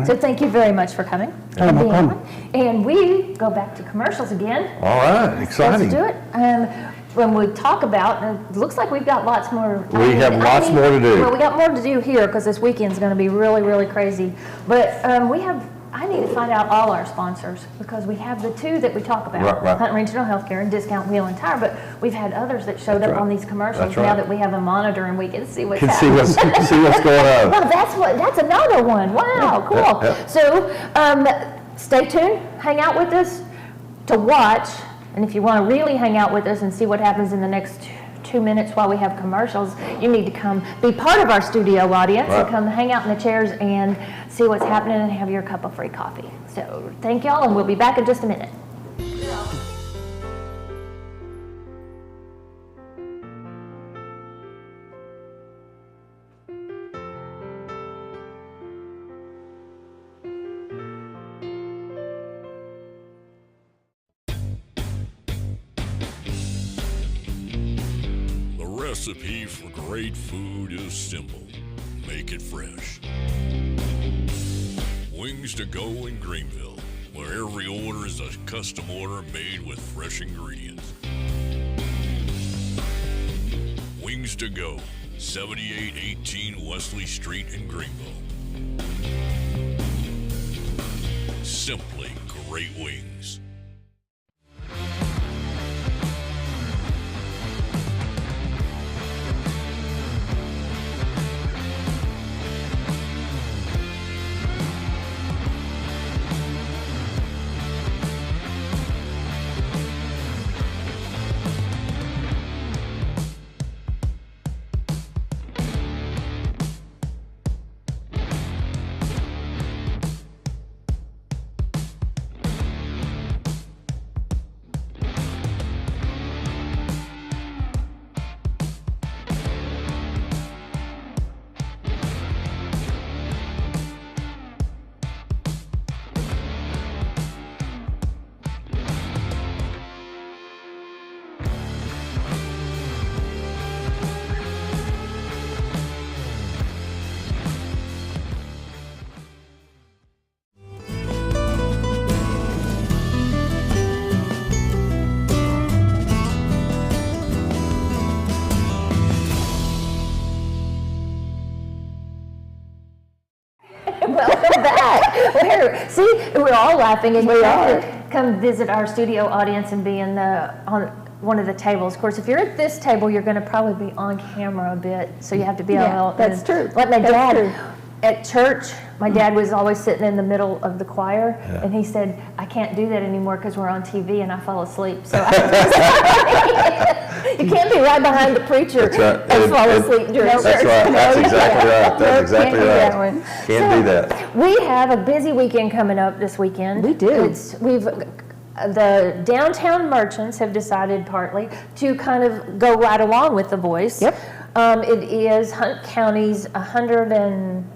So thank you very much for coming. Oh, and no being problem. on. And we go back to commercials again. All right, exciting. Let's do it. When we talk about, it looks like we've got lots more. We have lots more to do. Well, we got more to do here because this weekend's going to be really, really crazy. But I need to find out all our sponsors because we have the two that we talk about, Right. Hunt Regional Healthcare and Discount Wheel and Tire. But we've had others that showed That's up right. on these commercials That's now right. that we have a monitor and we can see what's Can see happening. see what's going on. Well, that's another one. Wow, cool. Yeah. So stay tuned, hang out with us to watch, and if you want to really hang out with us and see what happens in the next 2 minutes while we have commercials, you need to come be part of our studio audience and Right. come hang out in the chairs and see what's happening and have your cup of free coffee. So thank y'all, and we'll be back in just a minute. The recipe for great food is simple. Make it fresh. Wings to go in Greenville, where every order is a custom order made with fresh ingredients. Wings to go, 7818 Wesley Street in Greenville. Simply great wings. Welcome back. See, we're all laughing, and you have to come visit our studio audience and be on one of the tables. Of course, if you're at this table, you're going to probably be on camera a bit, so you have to be that's true. Like my That's dad true. at church. My dad was always sitting in the middle of the choir, and he said, "I can't do that anymore because we're on TV and I fall asleep." So you can't be right behind the preacher and fall asleep during church. That's right. That's exactly right. That's exactly right. Can't do that. We have a busy weekend coming up this weekend. We do. The downtown merchants have decided partly to kind of go right along with The Voice. Yep. It is Hunt County's 187th?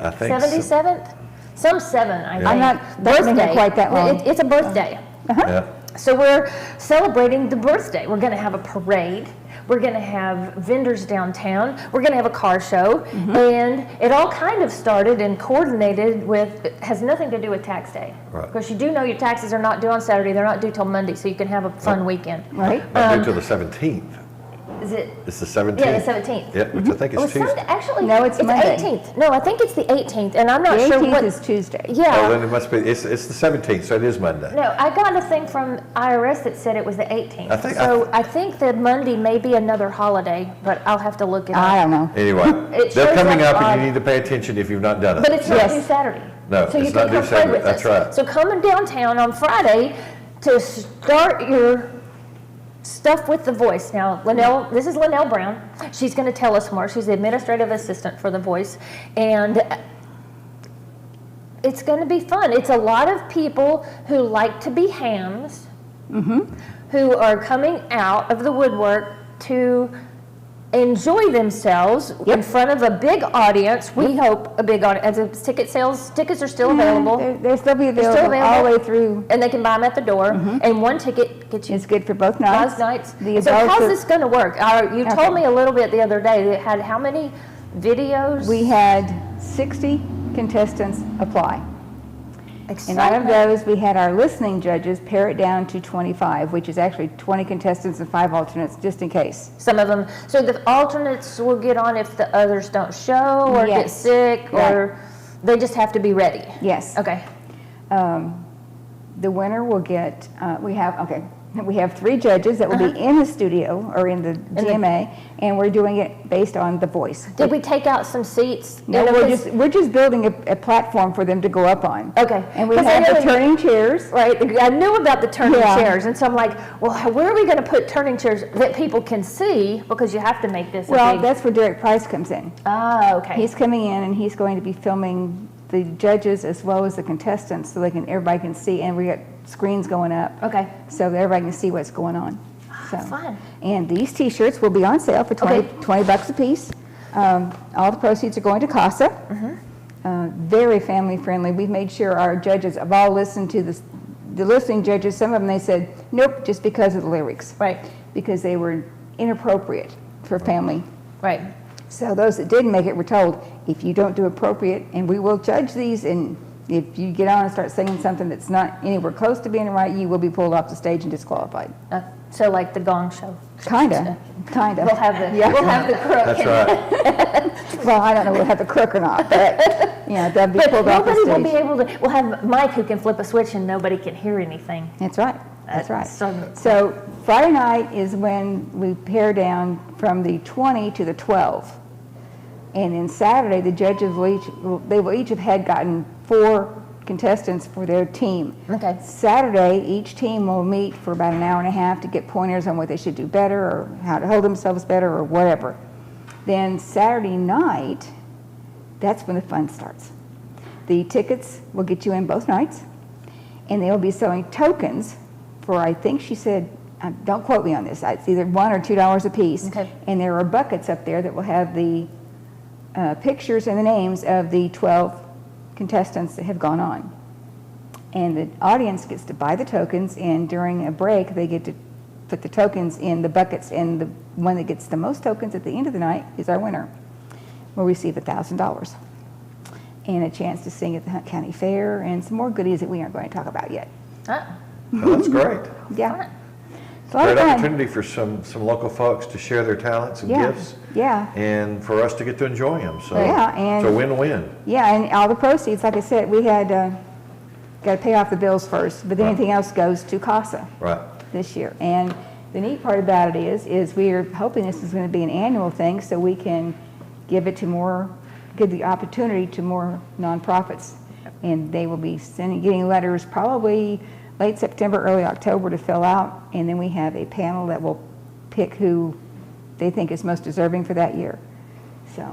I think 77th? Some 7, I think. I'm not birthday quite that long. It's a birthday. Yeah. So we're celebrating the birthday. We're going to have a parade. We're going to have vendors downtown. We're going to have a car show. And it all kind of started and coordinated with, it has nothing to do with tax day. Right. Because you do know your taxes are not due on Saturday. They're not due till Monday, so you can have a fun weekend. Right. Not due till the 17th. Is it? It's the 17th. Yeah, the 17th. Yeah, which I think is Tuesday. Actually, No, it's Monday. 18th. No, I think it's the 18th, and I'm not The sure 18th what. is Tuesday. Yeah. Oh, then it must be, it's the 17th, so it is Monday. No, I got a thing from IRS that said it was the 18th. I think that Monday may be another holiday, but I'll have to look it up. I don't know. Anyway, It they're shows coming up up and odd. you need to pay attention if you've not done it. But it's not due Saturday. No, So you it's can not due come play Saturday. with That's us. right. So come downtown on Friday to start your stuff with The Voice. Now, LaNell, this is LaNell Brown. She's going to tell us more. She's the administrative assistant for The Voice. And it's going to be fun. It's a lot of people who like to be hams, who are coming out of the woodwork to enjoy themselves in front of a big audience. We hope a big audience. As tickets are still available. They'll still be They're available all the way through. And they can buy them at the door. And one ticket gets you. It's good for both nights. Both nights. The So adults how's are- this going to work? You told me a little bit the other day. It had how many videos? We had 60 contestants apply. And out of Excitement. those, we had our listening judges pare it down to 25, which is actually 20 contestants and 5 alternates, just in case. Some of them. So the alternates will get on if the others don't show or get Yes. sick, or they just have to be ready. Yes. Okay. The winner will get, we have 3 judges that will be in the studio or in the DMA, and we're doing it based on The Voice. Did we take out some seats? No, we're just building a platform for them to go up on. Okay. And we 'Cause I have know the turning chairs. Right. I knew about the turning Yeah. chairs, and so I'm like, well, where are we going to put turning chairs that people can see? Because you have to make this a Well, big... that's where Derek Price comes in. Ah, okay. He's coming in and he's going to be filming the judges as well as the contestants so everybody can see, and we got screens going up. Okay. So that everybody can see what's going on. So, fun. And these t-shirts will be on sale for 20 bucks a piece. All the proceeds are going to CASA. Very family friendly. We've made sure our judges have all listened to the listening judges. Some of them, they said, nope, just because of the lyrics. Right. Because they were inappropriate for family. Right. So those that didn't make it were told, if you don't do appropriate, and we will judge these, and if you get on and start singing something that's not anywhere close to being right, you will be pulled off the stage and disqualified. So like the Gong Show. Kinda. We'll have the Yeah. we'll have the crook. That's right. Well, I don't know if we'll have the crook or not, but they'll be But pulled off the nobody stage. will be able to. We'll have Mike who can flip a switch and nobody can hear anything. That's right. That's right. So- So Friday night is when we pare down from the 20 to the 12. And then Saturday, the judges will each have gotten 4 contestants for their team. Okay. Saturday, each team will meet for about an hour and a half to get pointers on what they should do better or how to hold themselves better or whatever. Then Saturday night, that's when the fun starts. The tickets will get you in both nights, and they'll be selling tokens for, I think she said, don't quote me on this, it's either $1 or $2 a piece. Okay. And there are buckets up there that will have the pictures and the names of the 12 contestants that have gone on. And the audience gets to buy the tokens, and during a break, they get to put the tokens in the buckets, and the one that gets the most tokens at the end of the night is our winner. Will receive $1,000 and a chance to sing at the Hunt County Fair and some more goodies that we aren't going to talk about yet. Oh. Well, that's great. Yeah. It's a lot of Great fun. opportunity for some local folks to share their talents and Yeah, gifts. yeah. And for us to get to enjoy them. So Yeah, and- it's a win-win. Yeah, and all the proceeds, like I said, we had, got to pay off the bills first, but then Right. anything else goes to CASA Right. this year. And the neat part about it is we are hoping this is going to be an annual thing so we can give the opportunity to more nonprofits. And they will be getting letters probably late September, early October to fill out. And then we have a panel that will pick who they think is most deserving for that year. So.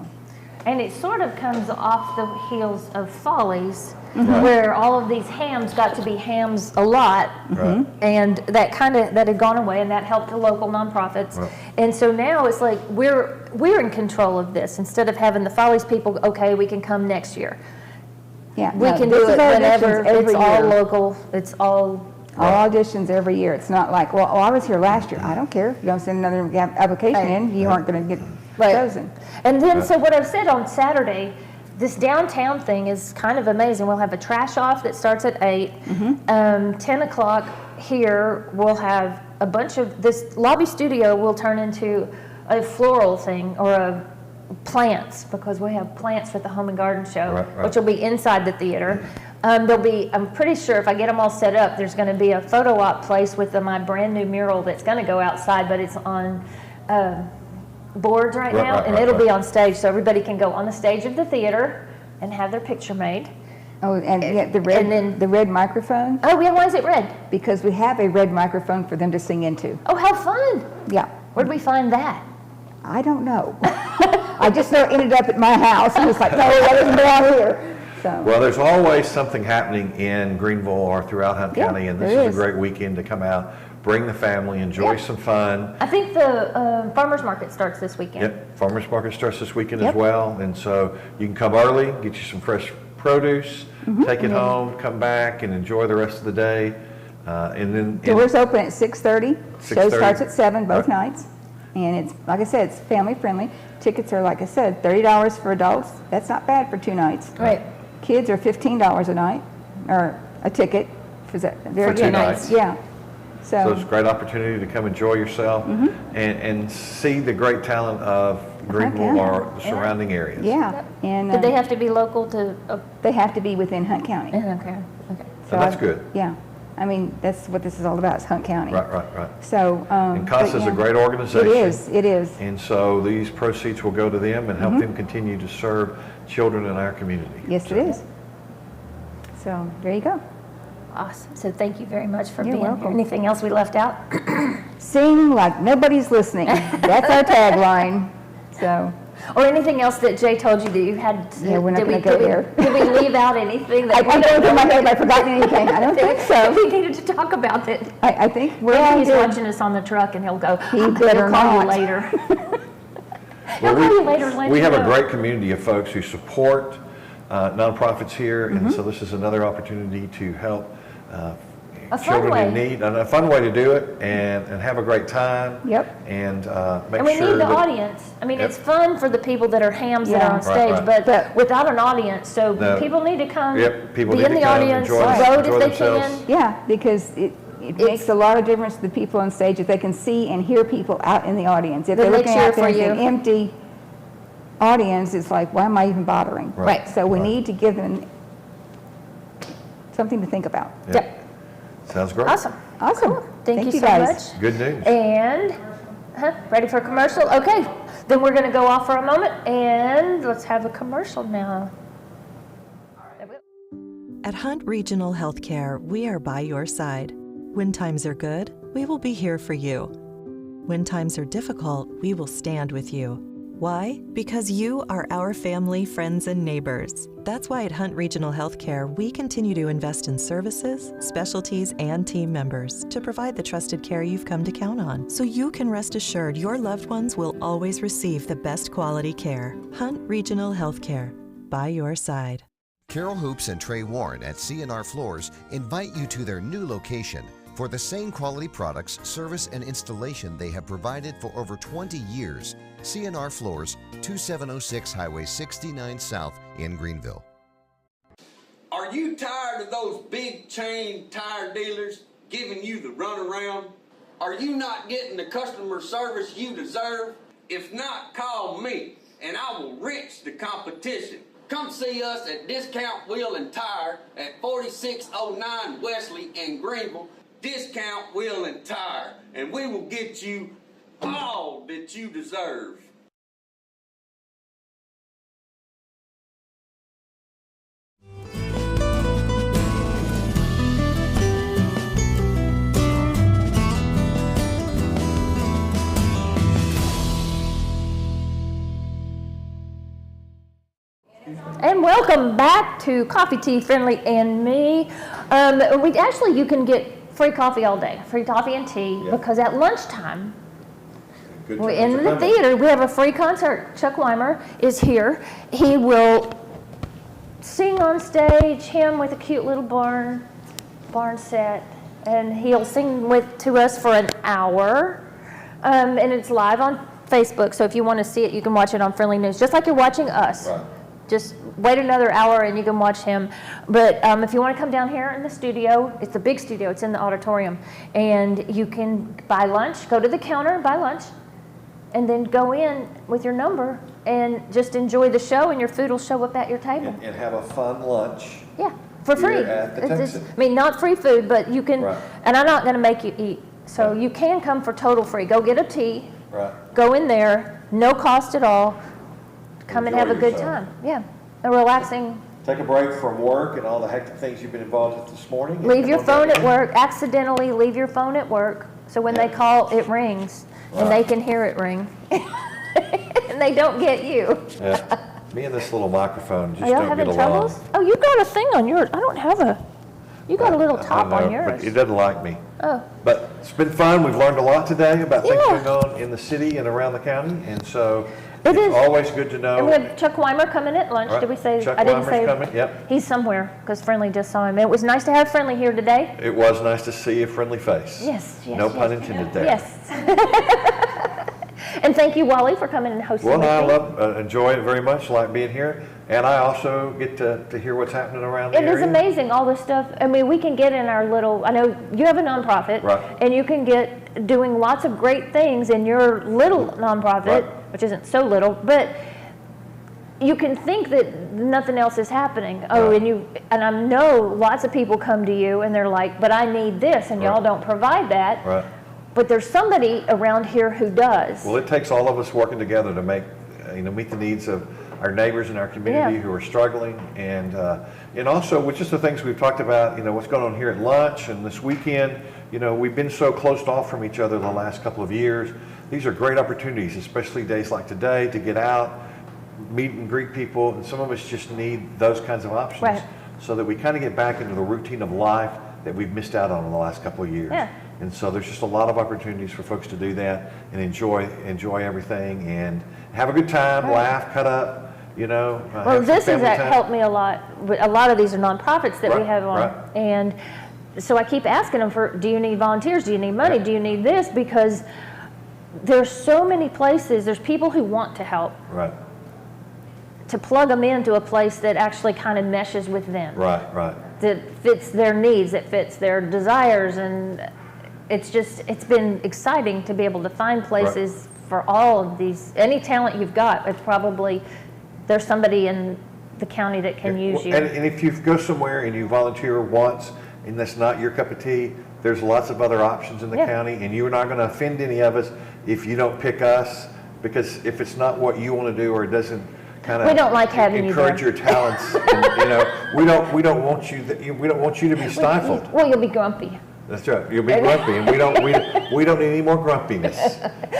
And it sort of comes off the heels of Follies, Mhm. where all of these hams got to be hams a lot, Right. and that had gone away, and that helped the local nonprofits. Right. And so now it's like we're in control of this instead of having the Follies people. Okay, we can come next year. Yeah, We no, can this do is it our whenever. auditions every It's all year. local. It's all. All auditions every year. It's not like, well, I was here last year. I don't care. If you don't send another application in, you aren't going to get chosen. And then, so what I've said on Saturday, this downtown thing is kind of amazing. We'll have a trash off that starts at 8. 10 o'clock here, we'll have a bunch of, this lobby studio will turn into a floral thing or a plants, because we have plants for the Home and Garden Show, Right. which will be inside the theater. There'll be, I'm pretty sure if I get them all set up, there's going to be a photo op place with my brand new mural that's going to go outside, but it's on boards right now, and it'll be on stage, so everybody can go on the stage of the theater and have their picture made. Oh, and yeah, the red microphone. Oh, yeah, why is it red? Because we have a red microphone for them to sing into. Oh, how fun! Yeah. Where'd we find that? I don't know. I just know it ended up at my house, and it's like, no, that doesn't belong here. So. Well, there's always something happening in Greenville or throughout Hunt Yeah, County, and this there is a great weekend to come out, bring the family, enjoy some fun. I think the farmer's market starts this weekend. Yep, farmer's market starts this weekend Yep. as well, and so you can come early, get you some fresh produce, take it home, come back and enjoy the rest of the day. And then Doors open at 6:30. Show 6:30. starts at 7 both Right. nights. And it's, like I said, it's family friendly. Tickets are, like I said, $30 for adults. That's not bad for 2 nights. Right. Kids are $15 a night, or a ticket for that. For 2 nights. Yeah. So it's a great opportunity to come enjoy yourself and see the great talent of Greenville or the surrounding areas. Yeah. And Did they have to be local to? They have to be within Hunt County. Okay. So that's good. Yeah. I mean, that's what this is all about, is Hunt County. Right. So. And CASA but is yeah. a great organization. It is. And so these proceeds will go to them and help them continue to serve children in our community. Yes, it is. So there you go. Awesome. So thank you very much for You're being welcome. here. Anything else we left out? Sing like nobody's listening. That's our tagline. So. Or anything else that Jay told you that you had? Yeah, we're not did we- going to go did we- there. Did we leave out anything? That I don't know in my head if I've forgotten anything. I don't think so. We needed to talk about it. I think we're Maybe all he's good. watching us on the truck and he'll go, He he'll better call you not. later. Well, He'll call you later and let we you have a know. great community of folks who support nonprofits here, and so this is another opportunity to help A fun children way. in need, and a fun way to do it, and have a great time. Yep. And make And we sure need the that audience. I mean, Yep. it's fun for the people that are hams that Yeah. are on Right, stage, right. but without an audience, so No. people need to come, Yep, people be need in to the come, audience, enjoy vote if they themselves. can. Yeah, because it makes a lot of difference to the people on stage if they can see and hear people out in the audience. If Then they're they looking cheer out there for and you. an empty audience, it's like, why am I even bothering? Right. So we need to give them something to think about. Yep. Sounds great. Awesome. Awesome. Thank you so guys. much. Good news. And, ready for a commercial? Okay, then we're gonna go off for a moment and let's have a commercial now. At Hunt Regional Healthcare, we are by your side. When times are good, we will be here for you. When times are difficult, we will stand with you. Why? Because you are our family, friends, and neighbors. That's why at Hunt Regional Healthcare, we continue to invest in services, specialties, and team members to provide the trusted care you've come to count on, so you can rest assured your loved ones will always receive the best quality care. Hunt Regional Healthcare, by your side. Carol Hoops and Trey Warren at C&R Floors invite you to their new location for the same quality products, service, and installation they have provided for over 20 years. C&R Floors, 2706 Highway 69 South in Greenville. Are you tired of those big chain tire dealers giving you the runaround? Are you not getting the customer service you deserve? If not, call me, and I will wrench the competition. Come see us at Discount Wheel and Tire at 4609 Wesley in Greenville. Discount Wheel and Tire, and we will get you all that you deserve. And welcome back to Coffee Tea, Friendly, and me. You can get free coffee all day, free coffee and tea, because at lunchtime, in the theater, we have a free concert. Chuck Wimer is here. He will sing on stage, him with a cute little barn set, and he'll sing to us for an hour, and it's live on Facebook, so if you want to see it, you can watch it on Friendly News, just like you're watching us. Right. Just wait another hour and you can watch him. But if you want to come down here in the studio, it's a big studio, it's in the auditorium, and you can buy lunch, go to the counter and buy lunch, and then go in with your number and just enjoy the show, and your food will show up at your table. And have a fun lunch. Yeah, for free. At the Texan. Not free food, but you can, right. And I'm not going to make you eat. So you can come for total free. Go get a tea, right. Go in there, no cost at all. Come and have a good time. Yeah, a relaxing. Take a break from work and all the hectic things you've been involved with this morning. Leave your phone at work. Accidentally leave your phone at work, so when they call, it rings, and they can hear it ring, and they don't get you. Yeah. Me and this little microphone just Are y'all don't having get along. troubles? Oh, you got a thing on yours. I don't have a. You got a little top I know, on yours. but it doesn't like me. Oh. But it's been fun. We've learned a lot today about things going on in the city and around the county, and so it's always good to know. And we have Chuck Weimer coming at lunch. Right. Did we say? Chuck I didn't Weimer's say. coming, yep. He's somewhere because Friendly just saw him. It was nice to have Friendly here today. It was nice to see a friendly face. Yes, yes. No pun intended there. Yes. And thank you, Wally, for coming and hosting. Well, with me. enjoy it very much, like being here. And I also get to hear what's happening around the area. It is amazing, all this stuff. I mean, we can get in our little, I know you have a nonprofit, right. And you can get doing lots of great things in your little nonprofit, right. Which isn't so little, but you can think that nothing else is happening. Oh, right. and I know lots of people come to you and they're like, but I need this, and y'all don't provide that. Right. But there's somebody around here who does. Well, it takes all of us working together to meet the needs of our neighbors in our community who are struggling, and also with just the things we've talked about, what's going on here at lunch and this weekend. We've been so closed off from each other the last couple of years. These are great opportunities, especially days like today, to get out, meet and greet people, and some of us just need those kinds of options so that we kind of get back into the routine of life that we've missed out on in the last couple of years. Yeah. And so there's just a lot of opportunities for folks to do that and enjoy everything and have a good time, laugh, cut up, Well, this has helped me a lot. A lot of these are nonprofits that we have on. And so I keep asking them do you need volunteers? Do you need money? Do you need this? Because there's so many places, there's people who want to help. Right. To plug them into a place that actually kind of meshes with them. Right. That fits their needs, that fits their desires, and it's been exciting to be able to find places for all of these. Any talent you've got, it's probably, there's somebody in the county that can use you. And if you go somewhere and you volunteer once and that's not your cup of tea, there's lots of other options in the county, and you're not going to offend any of us if you don't pick us, because if it's not what you want to do or it doesn't kind of we don't like having encourage you your talents, and, we don't want you to be stifled. Well, you'll be grumpy. That's right. You'll be grumpy, and we don't need any more grumpiness.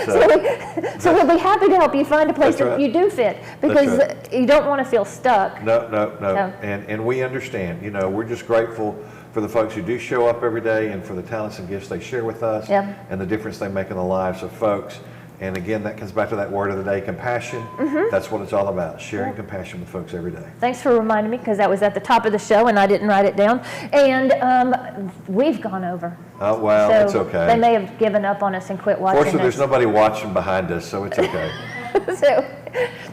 So we'll be happy to help you find a place that you do fit, because you don't want to feel stuck. No. And we understand. We're just grateful for the folks who do show up every day and for the talents and gifts they share with us and the difference they make in the lives of folks. And again, that comes back to that word of the day, compassion. That's what it's all about, sharing compassion with folks every day. Thanks for reminding me, because that was at the top of the show and I didn't write it down. And we've gone over. Oh, well, so it's okay. They may have given up on us and quit watching Fortunately, there's nobody watching behind us, so it's okay. So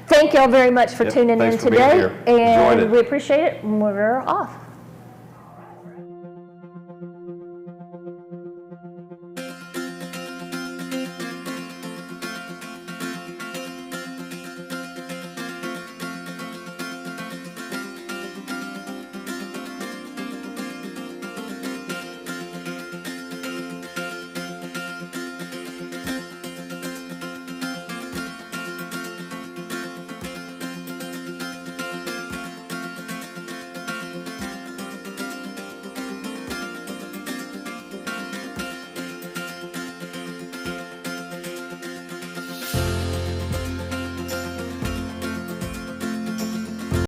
thank y'all very much for tuning in thanks for today. being here. Enjoyed it. And we appreciate it. We're off.